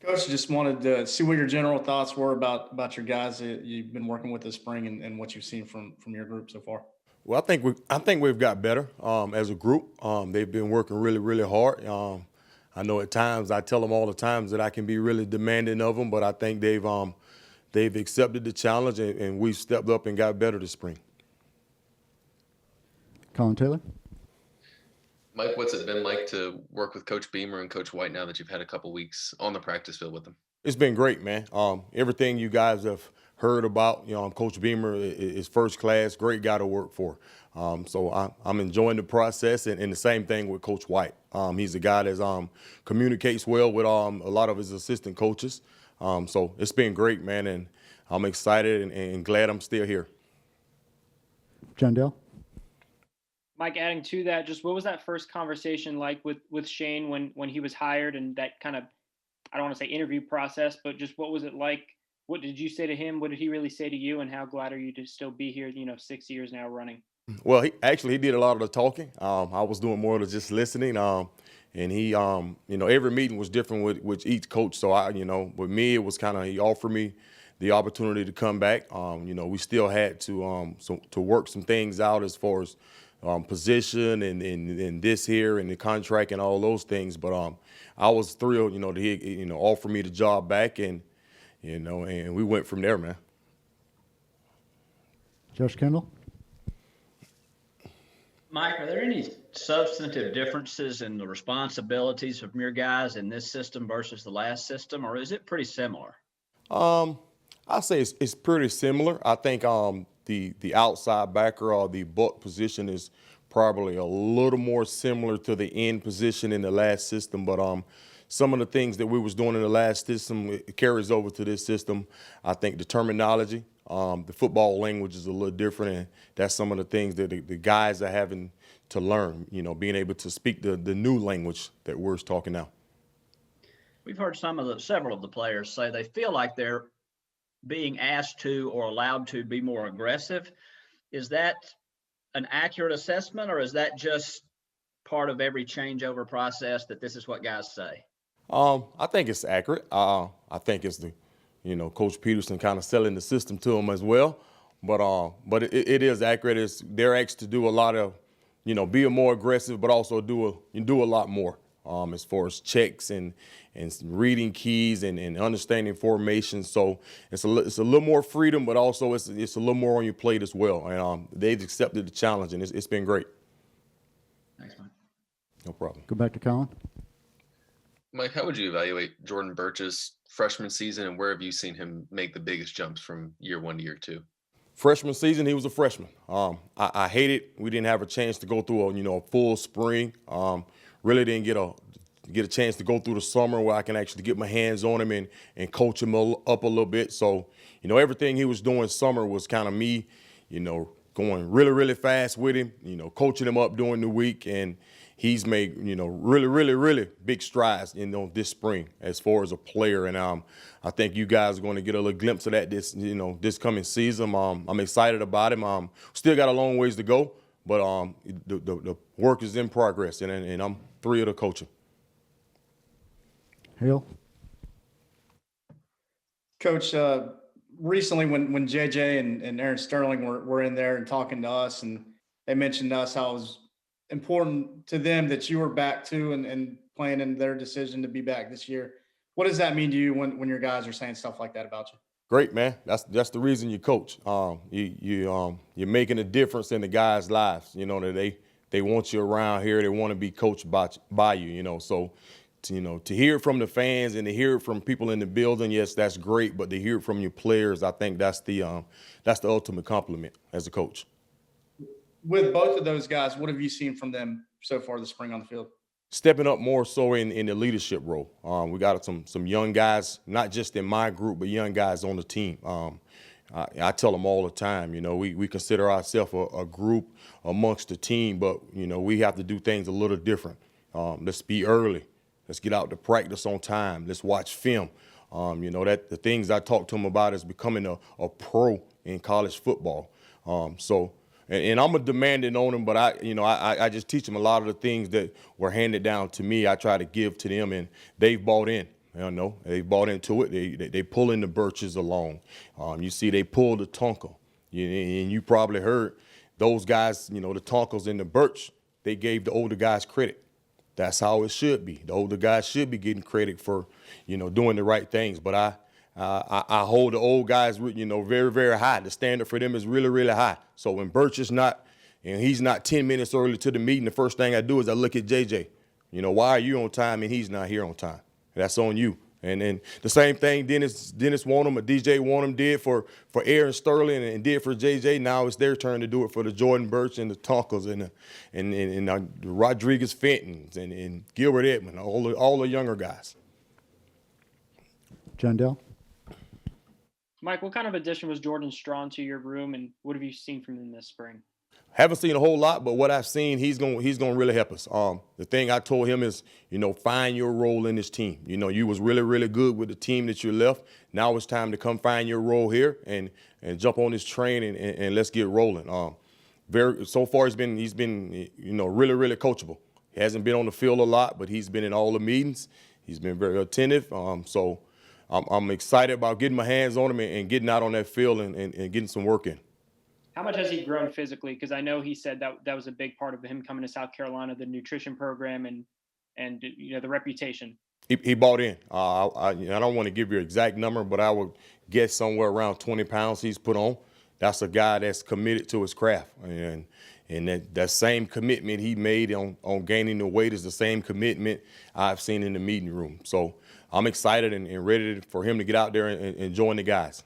Coach, just wanted to see what your general thoughts were about your guys that you've been working with this spring and what you've seen from your group so far. Well, I think we've got better as a group. They've been working really, really hard. I know at times I tell them all the times that I can be really demanding of them, but I think they've accepted the challenge and we've stepped up and got better this spring. Colin Taylor. Mike, what's it been like to work with Coach Beamer and Coach White now that you've had a couple weeks on the practice field with them? It's been great, man. Everything you guys have heard about, Coach Beamer is first class, great guy to work for. So I'm enjoying the process, and the same thing with Coach White. He's a guy that communicates well with a lot of his assistant coaches. So it's been great, man, and I'm excited and glad I'm still here. John Dale. Mike, adding to that, just what was that first conversation like with Shane when he was hired, and that kind of, I don't want to say interview process, but just what was it like? What did you say to him? What did he really say to you? And how glad are you to still be here, 6 years now running? Well, he did a lot of the talking. I was doing more of just listening. And he, every meeting was different with each coach. So with me, it was he offered me the opportunity to come back. We still had to work some things out as far as position and this here and the contract and all those things. But I was thrilled, to he, offer me the job back, and and we went from there, man. Josh Kendall. Mike, are there any substantive differences in the responsibilities of your guys in this system versus the last system, or is it pretty similar? I say it's pretty similar. I think the outside backer or the buck position is probably a little more similar to the end position in the last system, but some of the things that we was doing in the last system, it carries over to this system. I think the terminology, the football language is a little different, and that's some of the things that the guys are having to learn, being able to speak the new language that we're talking now. We've heard several of the players say they feel like they're being asked to or allowed to be more aggressive. Is that an accurate assessment, or is that just part of every changeover process that this is what guys say? I think it's accurate. I think it's Coach Peterson kind of selling the system to them as well. But it is accurate. They're asked to do a lot of, be more aggressive, but also do a lot more as far as checks and reading keys and understanding formation. So it's a little more freedom, but also it's a little more on your plate as well. And they've accepted the challenge, and it's been great. Thanks, Mike. No problem. Go back to Colin. Mike, how would you evaluate Jordan Burks' freshman season, and where have you seen him make the biggest jumps from year one to year two? Freshman season, he was a freshman. I hated we didn't have a chance to go through a full spring. Really didn't get a chance to go through the summer where I can actually get my hands on him and coach him up a little bit. So everything he was doing summer was kind of me, going really, really fast with him, coaching him up during the week, and he's made, really, really, really big strides, this spring as far as a player. And I think you guys are going to get a little glimpse of that this coming season. I'm excited about him. Still got a long ways to go, but the work is in progress, and I'm thrilled to coach him. Hale. Coach, recently when JJ and Aaron Sterling were in there and talking to us, and they mentioned to us how it was important to them that you were back too and playing in their decision to be back this year. What does that mean to you when your guys are saying stuff like that about you? Great, man. That's the reason you coach. You're making a difference in the guys' lives. That they want you around here. They want to be coached by you. So to hear it from the fans and to hear it from people in the building, yes, that's great. But to hear it from your players, I think that's the ultimate compliment as a coach. With both of those guys, what have you seen from them so far this spring on the field? Stepping up more so in the leadership role. We got some young guys, not just in my group, but young guys on the team. I tell them all the time, we consider ourselves a group amongst the team, but, we have to do things a little different. Let's be early. Let's get out to practice on time. Let's watch film. That the things I talk to them about is becoming a pro in college football. And I'm a demanding on them, but I just teach them a lot of the things that were handed down to me. I try to give to them, and they've bought in. You know, they bought into it. They pulling the Burches along. You see, they pulled the Tonka. And you probably heard those guys, you know, the Tonkers and the Burch, they gave the older guys credit. That's how it should be. The older guys should be getting credit for, you know, doing the right things. But I hold the old guys, you know, very, very high. The standard for them is really, really high. So when Burch is not, and he's not 10 minutes early to the meeting, the first thing I do is I look at JJ. You know, why are you on time and he's not here on time? That's on you. And then the same thing Dennis Wanham or DJ Wanham did for Aaron Sterling and did for JJ. Now it's their turn to do it for the Jordan Burks and the Tonkers and the Rodriguez Fentons and Gilbert Edmond, all the younger guys. Jandell? Mike, what kind of addition was Jordan Strawn to your room, and what have you seen from him this spring? Haven't seen a whole lot, but what I've seen, he's gonna really help us. The thing I told him is, you know, find your role in this team. You know, you was really, really good with the team that you left. Now it's time to come find your role here and jump on this train and let's get rolling. So far he's been you know, really, really coachable. He hasn't been on the field a lot, but he's been in all the meetings. He's been very attentive. So I'm excited about getting my hands on him and getting out on that field and getting some work in. How much has he grown physically? Because I know he said that was a big part of him coming to South Carolina, the nutrition program and you know, the reputation. He bought in. I don't want to give you an exact number, but I would guess somewhere around 20 pounds he's put on. That's a guy that's committed to his craft. And that same commitment he made on gaining the weight is the same commitment I've seen in the meeting room. So I'm excited and ready for him to get out there and join the guys.